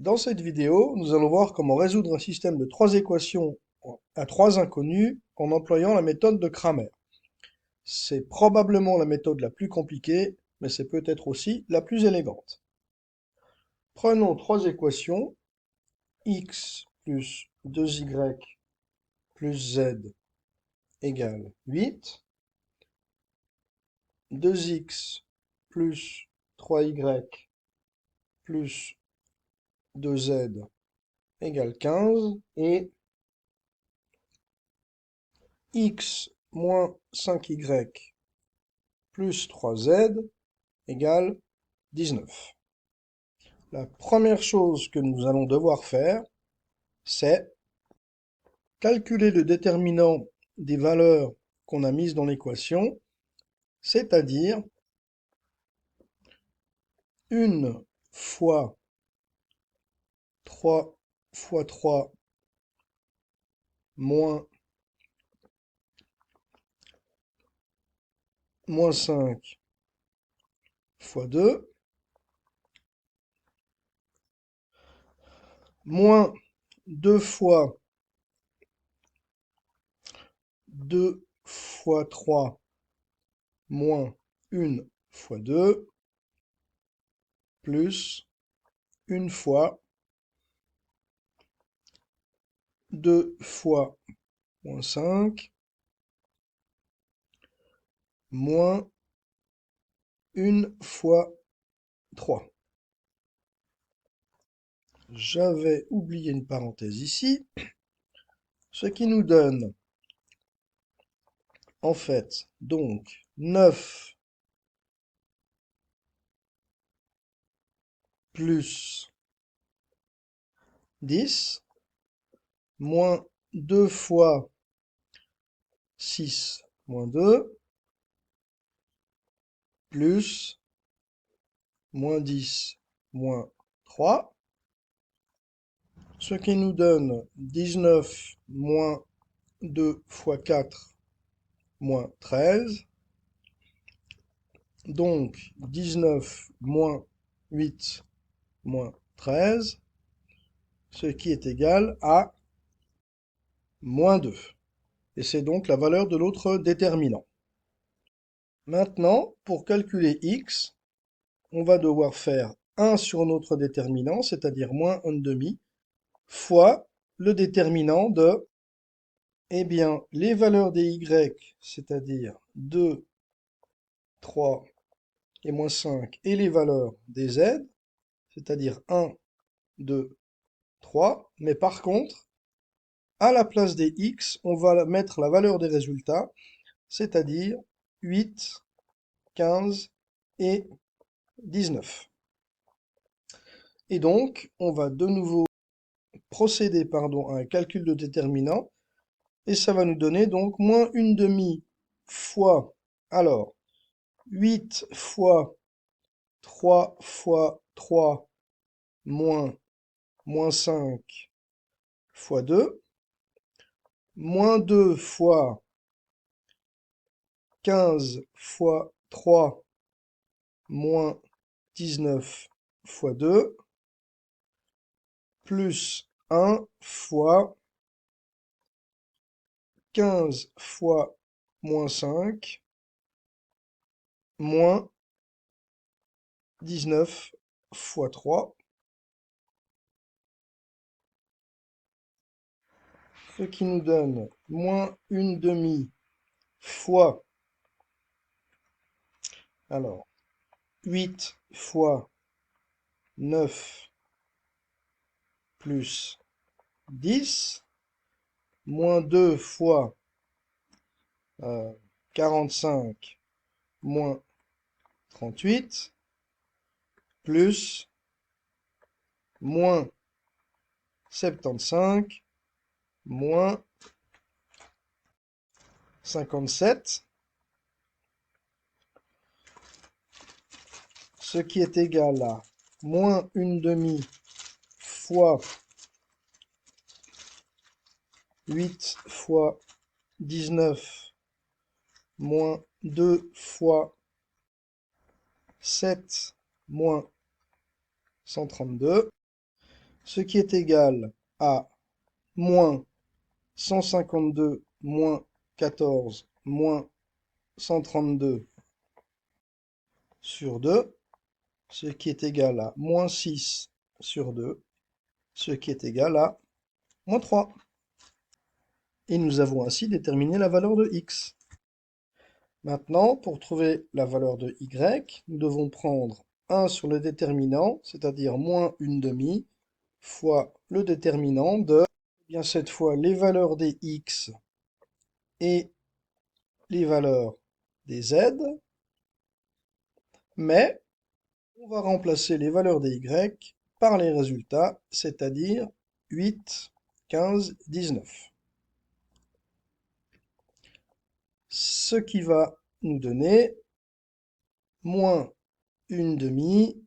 Dans cette vidéo, nous allons voir comment résoudre un système de trois équations à trois inconnus en employant la méthode de Cramer. C'est probablement la méthode la plus compliquée, mais c'est peut-être aussi la plus élégante. Prenons trois équations, x plus 2y plus z égale 8, 2x plus 3y plus 2z égale 15, et x moins 5y plus 3z égale 19. La première chose que nous allons devoir faire, c'est calculer le déterminant des valeurs qu'on a mises dans l'équation, c'est-à-dire 1 fois 3 fois 3 moins 5 fois 2, moins 2 fois 2 fois 3 moins 1 fois 2, plus 1 fois 2 fois moins 5, moins 1 fois 3. J'avais oublié une parenthèse ici, ce qui nous donne, en fait, donc 9 plus 10, moins 2 fois 6 moins 2, plus moins 10 moins 3, ce qui nous donne 19 moins 2 fois 4 moins 13, donc 19 moins 8 moins 13, ce qui est égal à moins 2. Et c'est donc la valeur de l'autre déterminant. Maintenant, pour calculer x, on va devoir faire 1 sur notre déterminant, c'est-à-dire moins 1,5, fois le déterminant de, eh bien, les valeurs des y, c'est-à-dire 2, 3 et moins 5, et les valeurs des z, c'est-à-dire 1, 2, 3. Mais par contre, à la place des x, on va mettre la valeur des résultats, c'est-à-dire 8, 15 et 19. Et donc, on va de nouveau procéder à un calcul de déterminant, et ça va nous donner donc moins 1,5 fois, alors, 8 fois 3 fois 3 moins 5 fois 2, moins 2 fois 15 fois 3 moins 19 fois 2, plus 1 fois 15 fois moins 5 moins 19 fois 3, ce qui nous donne moins 1,5 fois, alors, 8 fois 9 plus 10, moins 2 fois 45 moins 38, plus moins 75 moins 57, ce qui est égal à moins 1,5 fois 8 fois 19 moins 2 fois 7 moins 132. ce qui est égal à moins 152 moins 14 moins 132 sur 2, ce qui est égal à moins 6 sur 2, ce qui est égal à moins 3. Et nous avons ainsi déterminé la valeur de x. Maintenant, pour trouver la valeur de y, nous devons prendre 1 sur le déterminant, c'est-à-dire moins une demi, fois le déterminant de, eh bien cette fois, les valeurs des x et les valeurs des z, mais on va remplacer les valeurs des y par les résultats, c'est-à-dire 8, 15, 19. Ce qui va nous donner moins une demi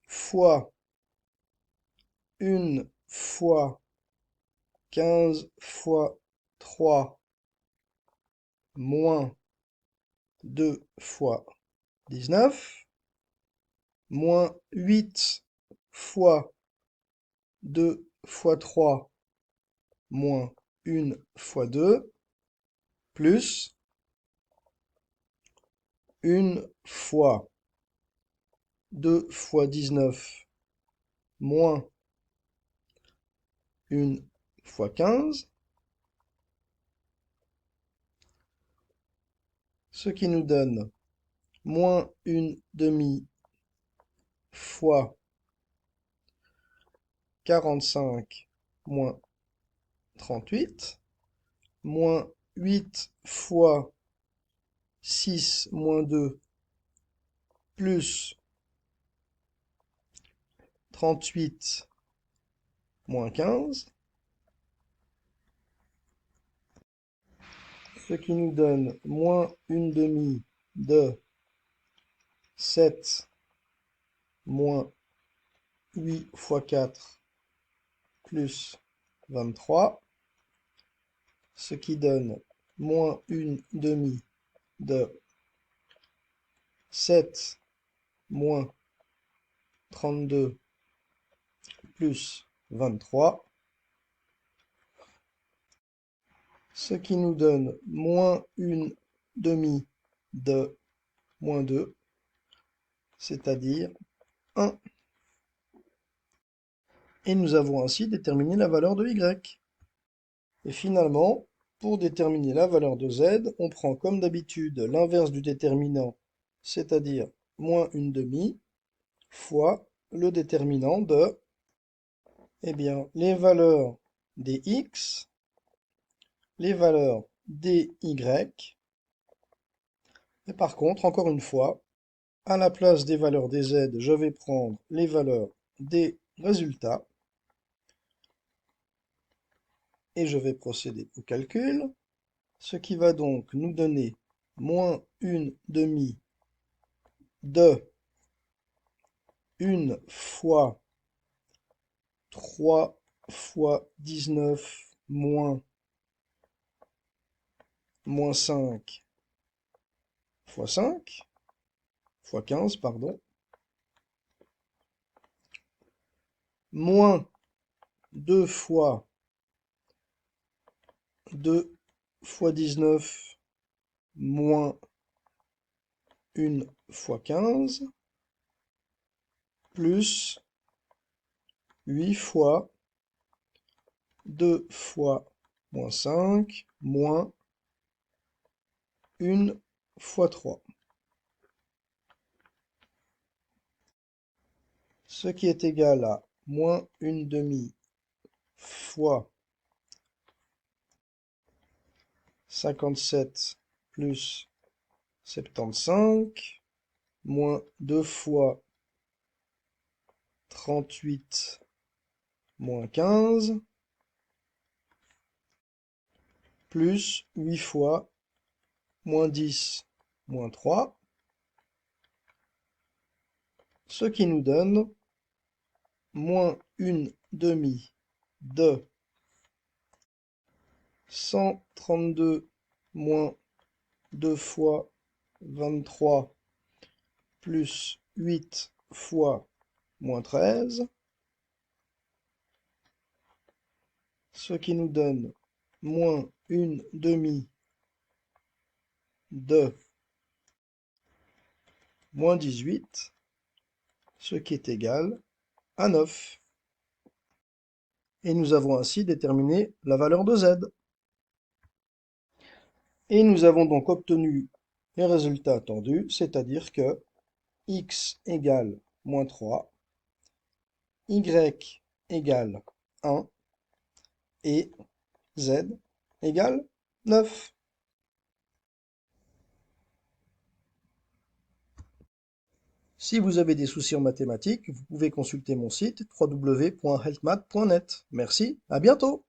fois une fois 15 fois 3 moins 2 fois 19, moins 8 fois 2 fois 3 moins 1 fois 2, plus 1 fois 2 fois 19 moins 1 fois 15, ce qui nous donne moins une demi fois 45 moins 38, moins 8 fois 6 moins 2 plus 38 moins 15, ce qui nous donne moins une demi de 7 moins 8 fois 4 plus 23, ce qui donne moins une demi de 7 moins 32 plus 23, ce qui nous donne moins une demi de moins 2, c'est-à-dire 1. Et nous avons ainsi déterminé la valeur de y. Et finalement, pour déterminer la valeur de z, on prend comme d'habitude l'inverse du déterminant, c'est-à-dire moins une demi, fois le déterminant de, eh bien, les valeurs des x, les valeurs des y, et par contre, encore une fois, à la place des valeurs des z, je vais prendre les valeurs des résultats, et je vais procéder au calcul, ce qui va donc nous donner moins une demi de 1 fois 3 fois 19 moins 5 fois 5 fois 15, pardon, moins 2 fois 2 fois 19 moins 1 fois 15, plus 8 fois 2 fois moins 5 moins 1 fois 3. Ce qui est égal à moins une demi fois 57 plus 75, moins 2 fois 38 moins 15, plus 8 fois moins 10 moins 3, ce qui nous donne moins une demi de 132 moins 2 fois 23 plus 8 fois moins 13, ce qui nous donne moins une demi de moins 18, ce qui est égal à 9. Et nous avons ainsi déterminé la valeur de z. Et nous avons donc obtenu les résultats attendus, c'est-à-dire que x égale moins 3, y égale 1 et z égale 9. Si vous avez des soucis en mathématiques, vous pouvez consulter mon site www.healthmath.net. Merci, à bientôt!